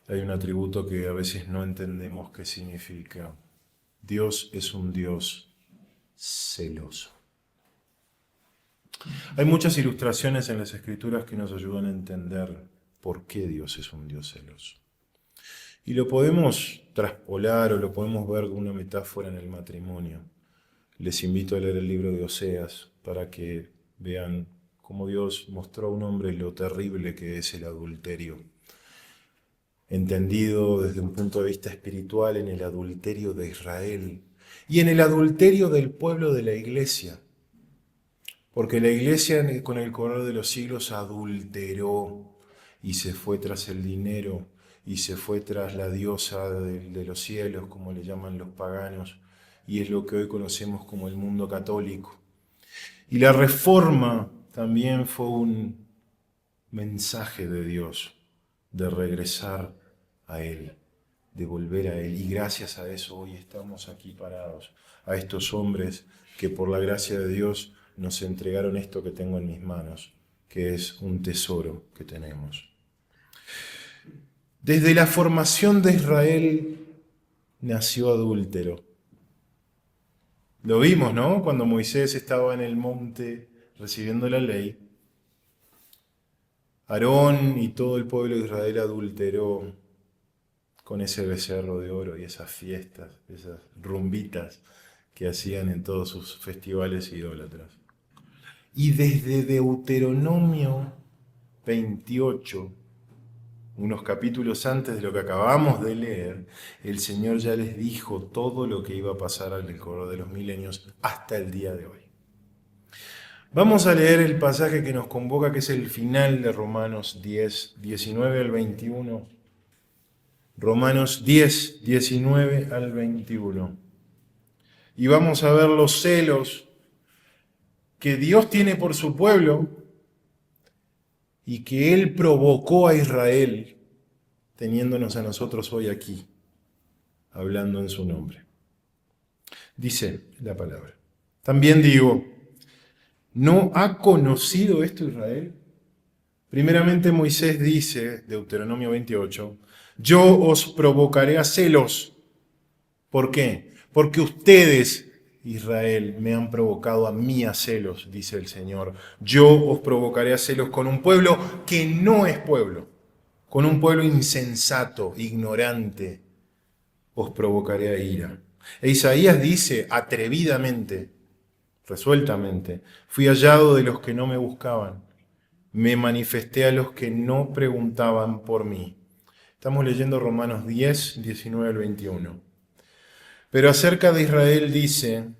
Hay un atributo que a veces no entendemos qué significa. Dios es un Dios celoso. Hay muchas ilustraciones en las Escrituras que nos ayudan a entender por qué Dios es un Dios celoso. Y lo podemos traspolar o lo podemos ver como una metáfora en el matrimonio. Les invito a leer el libro de Oseas para que vean cómo Dios mostró a un hombre lo terrible que es el adulterio. Entendido desde un punto de vista espiritual en el adulterio de Israel y en el adulterio del pueblo de la iglesia. Porque la iglesia con el correr de los siglos adulteró y se fue tras el dinero y se fue tras la diosa de los cielos, como le llaman los paganos, y es lo que hoy conocemos como el mundo católico. Y la reforma también fue un mensaje de Dios de regresar a Él, de volver a Él. Y gracias a eso hoy estamos aquí parados, a estos hombres que por la gracia de Dios nos entregaron esto que tengo en mis manos, que es un tesoro que tenemos. Desde la formación de Israel nació adúltero. Lo vimos, ¿no? Cuando Moisés estaba en el monte recibiendo la ley, Aarón y todo el pueblo de Israel adulteró con ese becerro de oro y esas fiestas, esas rumbitas que hacían en todos sus festivales idólatras. Y desde Deuteronomio 28, unos capítulos antes de lo que acabamos de leer, el Señor ya les dijo todo lo que iba a pasar en el correr de los milenios hasta el día de hoy. Vamos a leer el pasaje que nos convoca, que es el final de Romanos 10, 19 al 21. Romanos 10, 19 al 21. Y vamos a ver los celos que Dios tiene por su pueblo y que Él provocó a Israel, teniéndonos a nosotros hoy aquí, hablando en su nombre. Dice la palabra. También digo, ¿no ha conocido esto Israel? Primeramente Moisés dice, Deuteronomio 28, yo os provocaré a celos. ¿Por qué? Porque ustedes, Israel, me han provocado a mí a celos, dice el Señor. Yo os provocaré a celos con un pueblo que no es pueblo, con un pueblo insensato, ignorante, os provocaré a ira. E Isaías dice atrevidamente, resueltamente, fui hallado de los que no me buscaban, me manifesté a los que no preguntaban por mí. Estamos leyendo Romanos 10, 19 al 21. Pero acerca de Israel dice,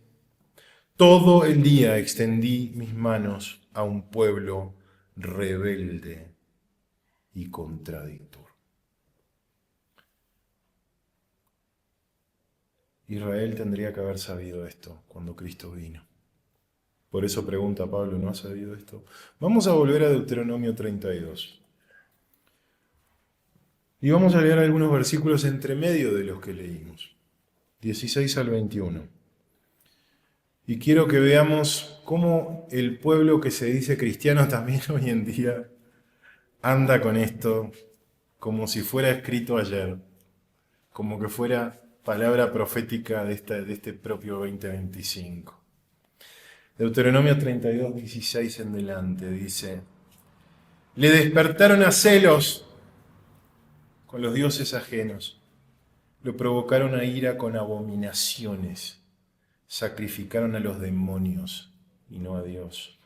todo el día extendí mis manos a un pueblo rebelde y contradictor. Israel tendría que haber sabido esto cuando Cristo vino. Por eso pregunta Pablo, ¿no ha sabido esto? Vamos a volver a Deuteronomio 32. Y vamos a leer algunos versículos entre medio de los que leímos. 16 al 21. Y quiero que veamos cómo el pueblo que se dice cristiano también hoy en día anda con esto como si fuera escrito ayer, como que fuera palabra profética de este propio 2025. Deuteronomio 32, 16 en delante dice, le despertaron a celos con los dioses ajenos, lo provocaron a ira con abominaciones, sacrificaron a los demonios y no a Dios.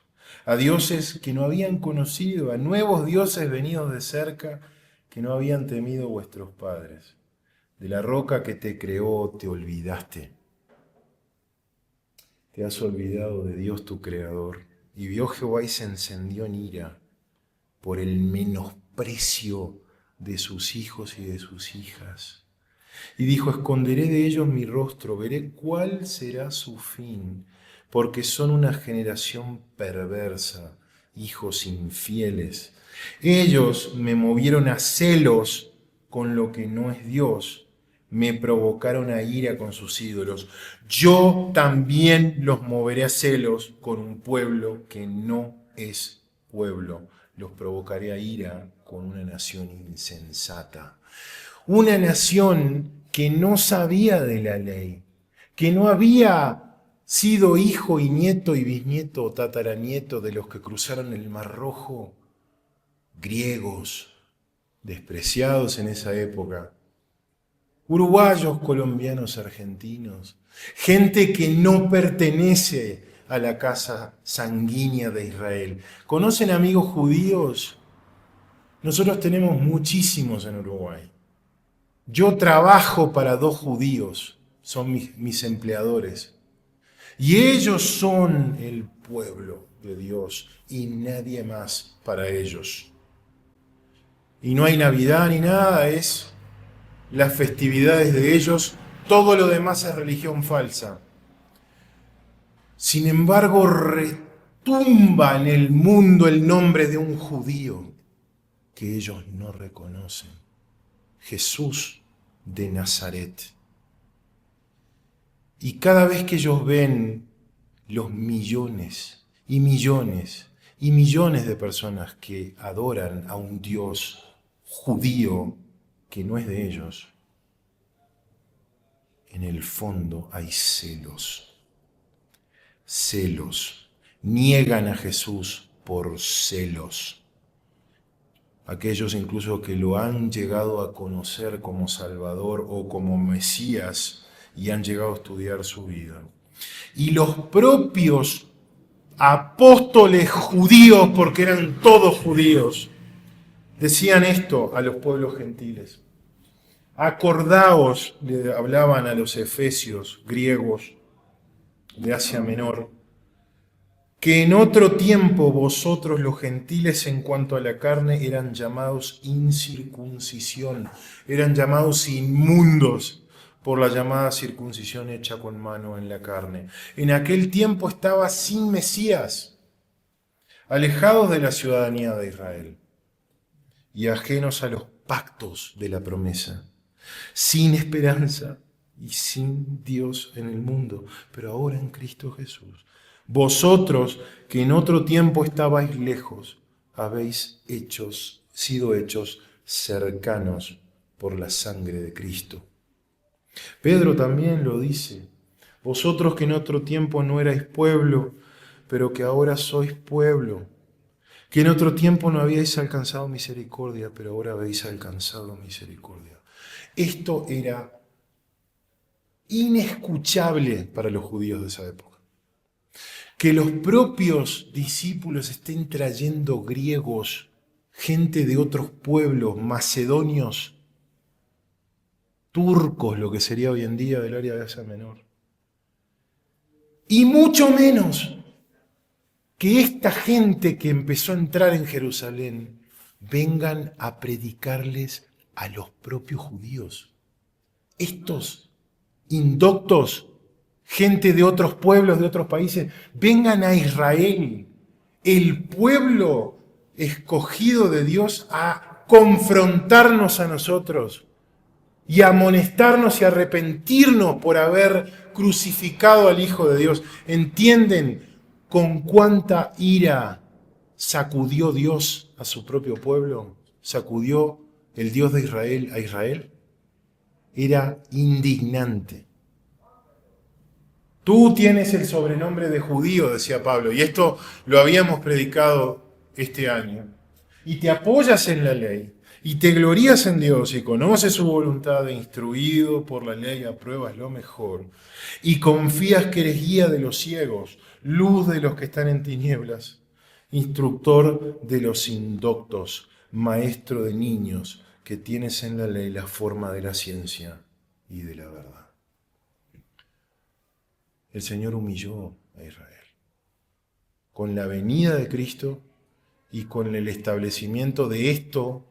A dioses que no habían conocido, a nuevos dioses venidos de cerca que no habían temido vuestros padres. De la roca que te creó te olvidaste. Te has olvidado de Dios tu creador. Y vio Jehová y se encendió en ira por el menosprecio de sus hijos y de sus hijas. Y dijo, esconderé de ellos mi rostro, veré cuál será su fin, porque son una generación perversa, hijos infieles. Ellos me movieron a celos con lo que no es Dios, me provocaron a ira con sus ídolos. Yo también los moveré a celos con un pueblo que no es pueblo. Los provocaré a ira con una nación insensata. Una nación que no sabía de la ley, que no había sido hijo y nieto y bisnieto o tataranieto de los que cruzaron el Mar Rojo, griegos, despreciados en esa época, uruguayos, colombianos, argentinos, gente que no pertenece a la casa sanguínea de Israel. ¿Conocen amigos judíos? Nosotros tenemos muchísimos en Uruguay. Yo trabajo para 2 judíos, son mis empleadores. Y ellos son el pueblo de Dios y nadie más para ellos. Y no hay Navidad ni nada, es las festividades de ellos, todo lo demás es religión falsa. Sin embargo, retumba en el mundo el nombre de un judío que ellos no reconocen, Jesús de Nazaret. Y cada vez que ellos ven los millones y millones y millones de personas que adoran a un Dios judío que no es de ellos, en el fondo hay celos. Celos. Niegan a Jesús por celos. Aquellos incluso que lo han llegado a conocer como Salvador o como Mesías y han llegado a estudiar su vida. Y los propios apóstoles judíos, porque eran todos judíos, decían esto a los pueblos gentiles. Acordaos, le hablaban a los efesios griegos de Asia Menor, que en otro tiempo vosotros los gentiles en cuanto a la carne eran llamados incircuncisión, eran llamados inmundos por la llamada circuncisión hecha con mano en la carne. En aquel tiempo estaba sin Mesías, alejados de la ciudadanía de Israel y ajenos a los pactos de la promesa, sin esperanza y sin Dios en el mundo, pero ahora en Cristo Jesús. Vosotros, que en otro tiempo estabais lejos, habéis sido hechos cercanos por la sangre de Cristo. Pedro también lo dice. Vosotros que en otro tiempo no erais pueblo, pero que ahora sois pueblo. Que en otro tiempo no habíais alcanzado misericordia, pero ahora habéis alcanzado misericordia. Esto era inescuchable para los judíos de esa época. Que los propios discípulos estén trayendo griegos, gente de otros pueblos, macedonios, turcos, lo que sería hoy en día del área de Asia Menor. Y mucho menos que esta gente que empezó a entrar en Jerusalén vengan a predicarles a los propios judíos. Estos indoctos, gente de otros pueblos, de otros países, vengan a Israel, el pueblo escogido de Dios, a confrontarnos a nosotros y a amonestarnos y arrepentirnos por haber crucificado al Hijo de Dios. ¿Entienden con cuánta ira sacudió Dios a su propio pueblo? ¿Sacudió el Dios de Israel a Israel? Era indignante. Tú tienes el sobrenombre de judío, decía Pablo, y esto lo habíamos predicado este año. Y te apoyas en la ley, y te glorías en Dios, y conoces su voluntad, e instruido por la ley apruebas lo mejor, y confías que eres guía de los ciegos, luz de los que están en tinieblas, instructor de los indoctos, maestro de niños, que tienes en la ley la forma de la ciencia y de la verdad. El Señor humilló a Israel. Con la venida de Cristo y con el establecimiento de esto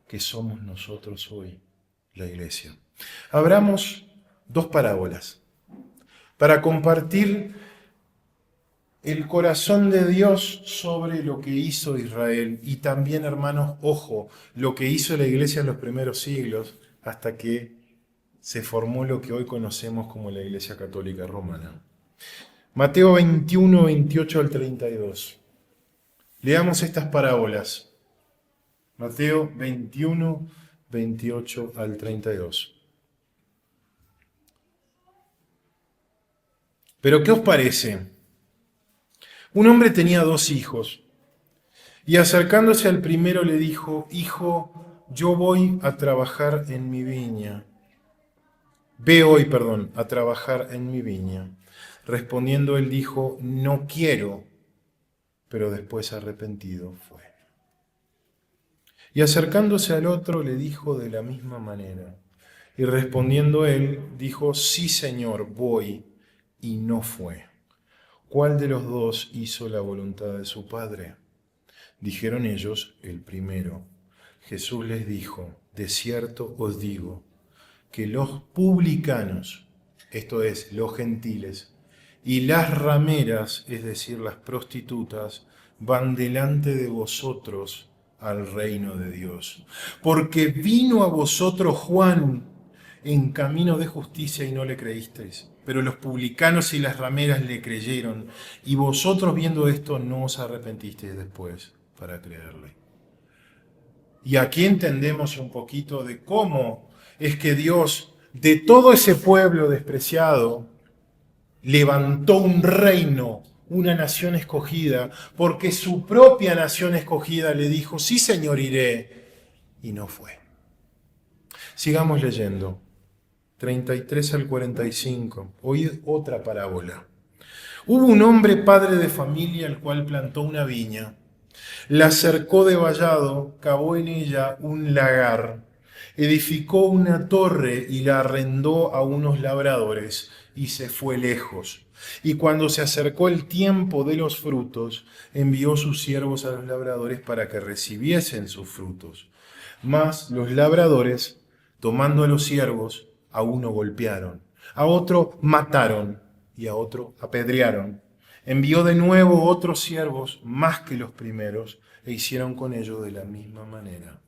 que somos nosotros hoy, la iglesia. Abramos 2 parábolas para compartir el corazón de Dios sobre lo que hizo Israel y también, hermanos, ojo, lo que hizo la iglesia en los primeros siglos hasta que se formó lo que hoy conocemos como la Iglesia Católica Romana. Mateo 21, 28 al 32. Leamos estas parábolas. Mateo 21, 28 al 32. Pero ¿qué os parece? Un hombre tenía 2 hijos, y acercándose al primero le dijo: Hijo, yo voy a trabajar en mi viña. Ve hoy, perdón, a trabajar en mi viña. Respondiendo él dijo: No quiero, pero después arrepentido fue. Y acercándose al otro le dijo de la misma manera. Y respondiendo él dijo: Sí, Señor, voy, y no fue. ¿Cuál de los 2 hizo la voluntad de su padre? Dijeron ellos: el primero. Jesús les dijo: De cierto os digo que los publicanos, esto es, los gentiles, y las rameras, es decir, las prostitutas, van delante de vosotros al reino de Dios. Porque vino a vosotros Juan en camino de justicia y no le creísteis, pero los publicanos y las rameras le creyeron, y vosotros viendo esto no os arrepentisteis después para creerle. Y aquí entendemos un poquito de cómo es que Dios, de todo ese pueblo despreciado, levantó un reino, una nación escogida, porque su propia nación escogida le dijo: sí, Señor, iré, y no fue. Sigamos leyendo. 33 al 45. Oíd otra parábola. Hubo un hombre padre de familia, el cual plantó una viña, la cercó de vallado, cavó en ella un lagar, edificó una torre y la arrendó a unos labradores y se fue lejos. Y cuando se acercó el tiempo de los frutos, envió sus siervos a los labradores para que recibiesen sus frutos. Mas los labradores, tomando a los siervos, a uno golpearon, a otro mataron y a otro apedrearon. Envió de nuevo otros siervos más que los primeros e hicieron con ellos de la misma manera.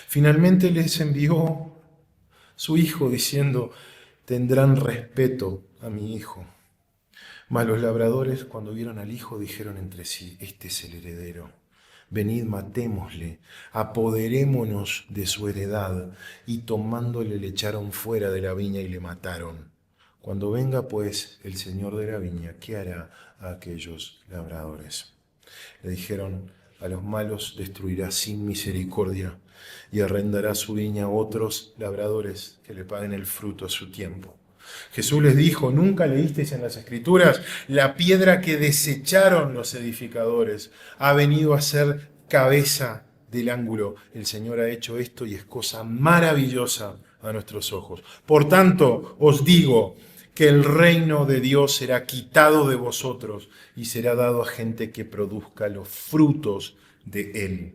Finalmente les envió su hijo diciendo: tendrán respeto a mi hijo. Mas los labradores, cuando vieron al hijo, dijeron entre sí: este es el heredero. Venid, matémosle, apoderémonos de su heredad. Y tomándole le echaron fuera de la viña y le mataron. Cuando venga pues el señor de la viña, ¿qué hará a aquellos labradores? Le dijeron: a los malos destruirá sin misericordia y arrendará su viña a otros labradores que le paguen el fruto a su tiempo. Jesús les dijo: ¿nunca leísteis en las Escrituras? La piedra que desecharon los edificadores ha venido a ser cabeza del ángulo. El Señor ha hecho esto y es cosa maravillosa a nuestros ojos. Por tanto, os digo que el reino de Dios será quitado de vosotros y será dado a gente que produzca los frutos de él.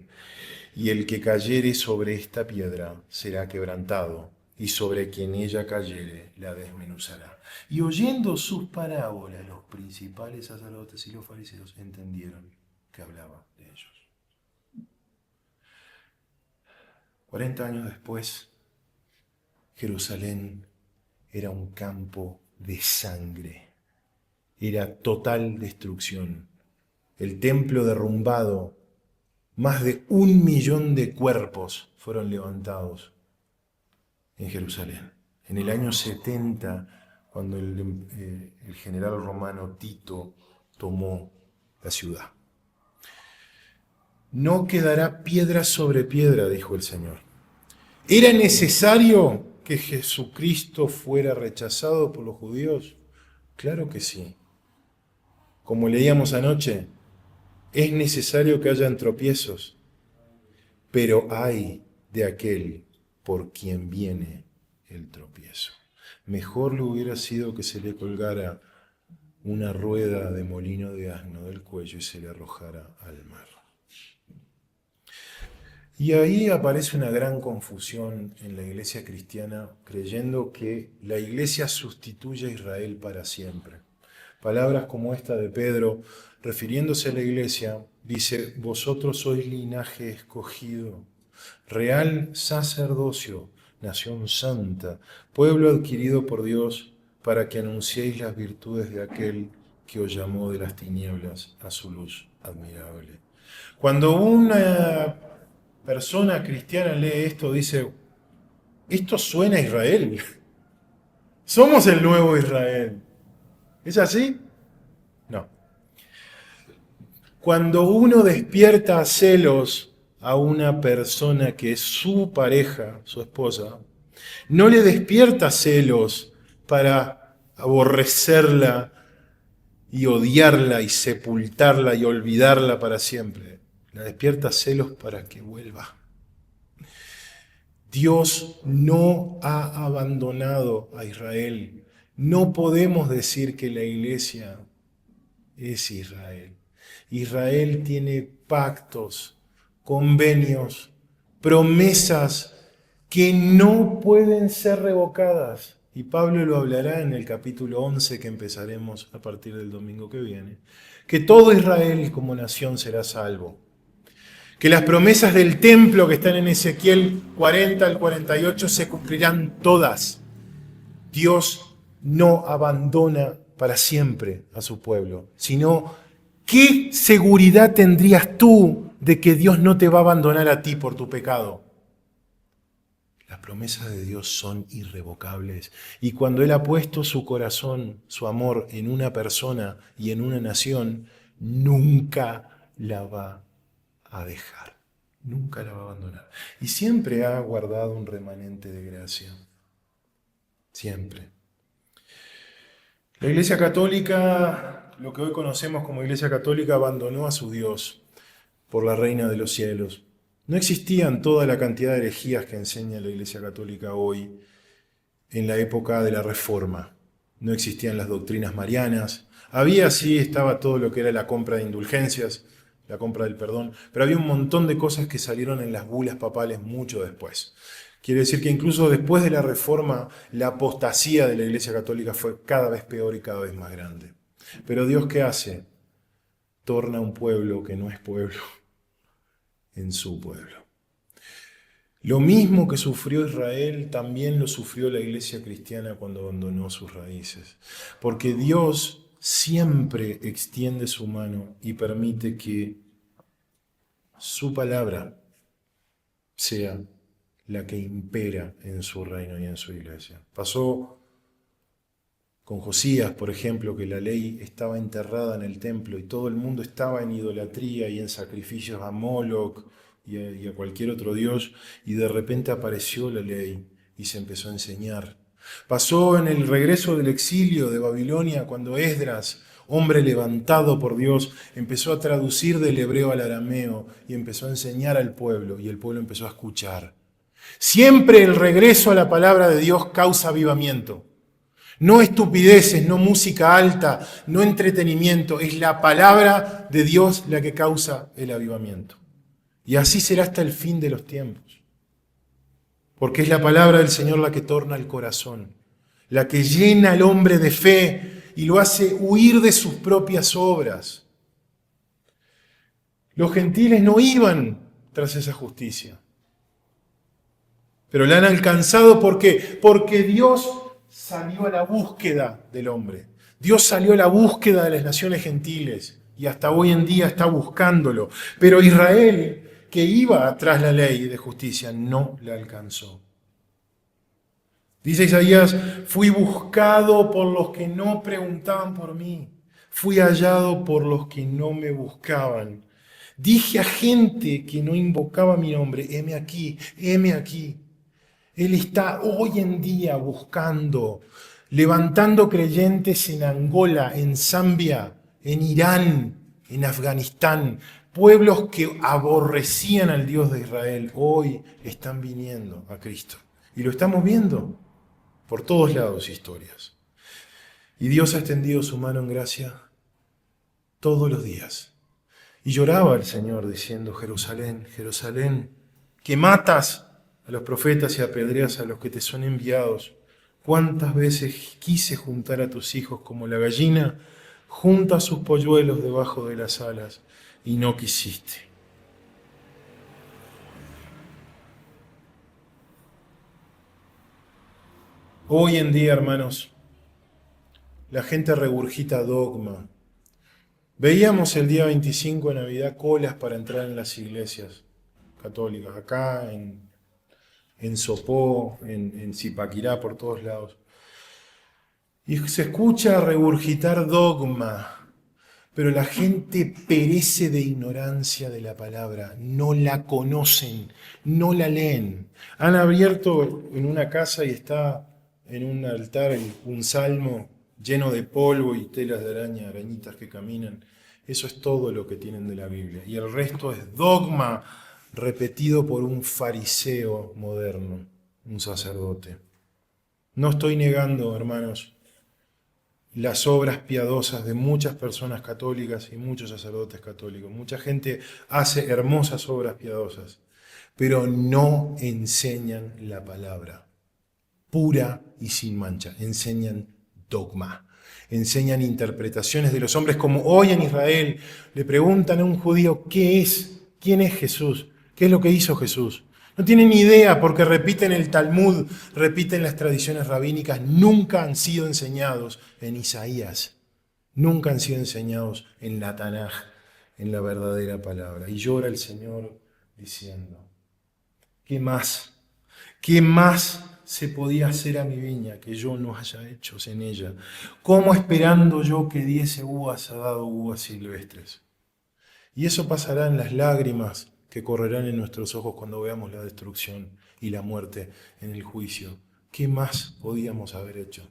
Y el que cayere sobre esta piedra será quebrantado, y sobre quien ella cayere la desmenuzará. Y oyendo sus parábolas, los principales sacerdotes y los fariseos entendieron que hablaba de ellos. 40 años después, Jerusalén era un campo de sangre. Era total destrucción. El templo derrumbado, más de 1 millón de cuerpos fueron levantados en Jerusalén. En el año 70, cuando el general romano Tito tomó la ciudad. No quedará piedra sobre piedra, dijo el Señor. ¿Era necesario que Jesucristo fuera rechazado por los judíos? Claro que sí. Como leíamos anoche, es necesario que hayan tropiezos, pero hay de aquel por quien viene el tropiezo. Mejor le hubiera sido que se le colgara una rueda de molino de asno del cuello y se le arrojara al mar. Y ahí aparece una gran confusión en la iglesia cristiana, creyendo que la iglesia sustituye a Israel para siempre. Palabras como esta de Pedro, refiriéndose a la iglesia, dice: vosotros sois linaje escogido, real sacerdocio, nación santa, pueblo adquirido por Dios, para que anunciéis las virtudes de aquel que os llamó de las tinieblas a su luz admirable. Cuando una persona cristiana lee esto, dice: Esto suena a Israel. Somos el nuevo Israel. ¿Es así? No. Cuando uno despierta celos a una persona que es su pareja, su esposa, no le despierta celos para aborrecerla y odiarla y sepultarla y olvidarla para siempre. La despierta celos para que vuelva. Dios no ha abandonado a Israel. No podemos decir que la iglesia es Israel. Israel tiene pactos, convenios, promesas que no pueden ser revocadas. Y Pablo lo hablará en el capítulo 11 que empezaremos a partir del domingo que viene. Que todo Israel como nación será salvo. Que las promesas del templo que están en Ezequiel 40 al 48 se cumplirán todas. Dios no abandona para siempre a su pueblo, sino ¿qué seguridad tendrías tú de que Dios no te va a abandonar a ti por tu pecado? Las promesas de Dios son irrevocables. Y cuando Él ha puesto su corazón, su amor en una persona y en una nación, nunca la va a dejar. Nunca la va a abandonar. Y siempre ha guardado un remanente de gracia. Siempre. La Iglesia Católica, lo que hoy conocemos como Iglesia Católica, abandonó a su Dios por la Reina de los Cielos. No existían toda la cantidad de herejías que enseña la Iglesia Católica hoy en la época de la Reforma. No existían las doctrinas marianas. Estaba todo lo que era la compra de indulgencias, la compra del perdón, pero había un montón de cosas que salieron en las bulas papales mucho después. Quiere decir que incluso después de la Reforma, la apostasía de la Iglesia Católica fue cada vez peor y cada vez más grande. Pero Dios, ¿qué hace? Torna un pueblo que no es pueblo en su pueblo. Lo mismo que sufrió Israel, también lo sufrió la Iglesia cristiana cuando abandonó sus raíces. Porque Dios siempre extiende su mano y permite que su palabra sea la que impera en su reino y en su iglesia. Pasó con Josías, por ejemplo, que la ley estaba enterrada en el templo y todo el mundo estaba en idolatría y en sacrificios a Moloch y a cualquier otro dios, y de repente apareció la ley y se empezó a enseñar. Pasó en el regreso del exilio de Babilonia, cuando Esdras, hombre levantado por Dios, empezó a traducir del hebreo al arameo y empezó a enseñar al pueblo, y el pueblo empezó a escuchar. Siempre el regreso a la palabra de Dios causa avivamiento. No estupideces, no música alta, no entretenimiento. Es la palabra de Dios la que causa el avivamiento. Y así será hasta el fin de los tiempos. Porque es la palabra del Señor la que torna el corazón, la que llena al hombre de fe y lo hace huir de sus propias obras. Los gentiles no iban tras esa justicia, pero la han alcanzado. ¿Por qué? Porque Dios salió a la búsqueda del hombre. Dios salió a la búsqueda de las naciones gentiles y hasta hoy en día está buscándolo. Pero Israel, que iba tras la ley de justicia, no la alcanzó. Dice Isaías, fui buscado por los que no preguntaban por mí. Fui hallado por los que no me buscaban. Dije a gente que no invocaba mi nombre, heme aquí, heme aquí. Él está hoy en día buscando, levantando creyentes en Angola, en Zambia, en Irán, en Afganistán. Pueblos que aborrecían al Dios de Israel, hoy están viniendo a Cristo. Y lo estamos viendo por todos lados, historias. Y Dios ha extendido su mano en gracia todos los días. Y lloraba el Señor diciendo, Jerusalén, Jerusalén, que matas a los profetas y apedreas a los que te son enviados. ¿Cuántas veces quise juntar a tus hijos como la gallina junta sus polluelos debajo de las alas y no quisiste? Hoy en día, hermanos, la gente regurgita dogma. Veíamos el día 25 de Navidad colas para entrar en las iglesias católicas, acá en en Sopó, en Zipaquirá, por todos lados. Y se escucha regurgitar dogma, pero la gente perece de ignorancia de la palabra, no la conocen, no la leen. Han abierto en una casa y está en un altar un salmo lleno de polvo y telas de araña, arañitas que caminan. Eso es todo lo que tienen de la Biblia. Y el resto es dogma repetido por un fariseo moderno, un sacerdote. No estoy negando, hermanos, las obras piadosas de muchas personas católicas y muchos sacerdotes católicos. Mucha gente hace hermosas obras piadosas, pero no enseñan la palabra pura y sin mancha. Enseñan dogma, enseñan interpretaciones de los hombres, como hoy en Israel le preguntan a un judío ¿qué es? ¿Quién es Jesús? ¿Qué es lo que hizo Jesús? No tienen ni idea porque repiten el Talmud, repiten las tradiciones rabínicas, nunca han sido enseñados en Isaías, nunca han sido enseñados en la Tanaj, en la verdadera palabra. Y llora el Señor diciendo, ¿qué más? ¿Qué más se podía hacer a mi viña que yo no haya hecho en ella? ¿Cómo esperando yo que diese uvas ha dado uvas silvestres? Y eso pasará en las lágrimas que correrán en nuestros ojos cuando veamos la destrucción y la muerte en el juicio. ¿Qué más podíamos haber hecho?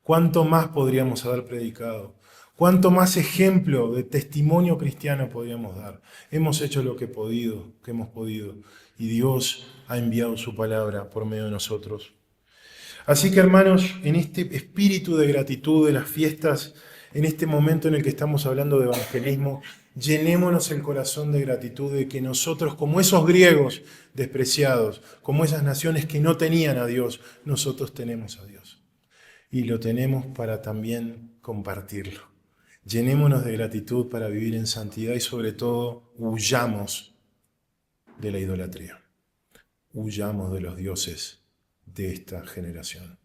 ¿Cuánto más podríamos haber predicado? ¿Cuánto más ejemplo de testimonio cristiano podríamos dar? Hemos hecho lo que hemos podido, y Dios ha enviado su palabra por medio de nosotros. Así que, hermanos, en este espíritu de gratitud de las fiestas, en este momento en el que estamos hablando de evangelismo, llenémonos el corazón de gratitud de que nosotros, como esos griegos despreciados, como esas naciones que no tenían a Dios, nosotros tenemos a Dios. Y lo tenemos para también compartirlo. Llenémonos de gratitud para vivir en santidad y sobre todo huyamos de la idolatría. Huyamos de los dioses de esta generación.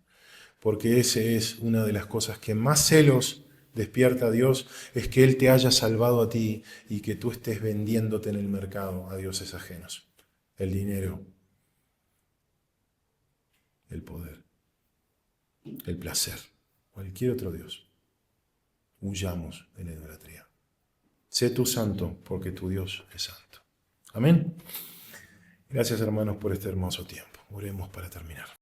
Porque ese es una de las cosas que más celos despierta a Dios, es que Él te haya salvado a ti y que tú estés vendiéndote en el mercado a dioses ajenos. El dinero, el poder, el placer, cualquier otro Dios. Huyamos de la idolatría. Sé tú santo porque tu Dios es santo. Amén. Gracias, hermanos, por este hermoso tiempo. Oremos para terminar.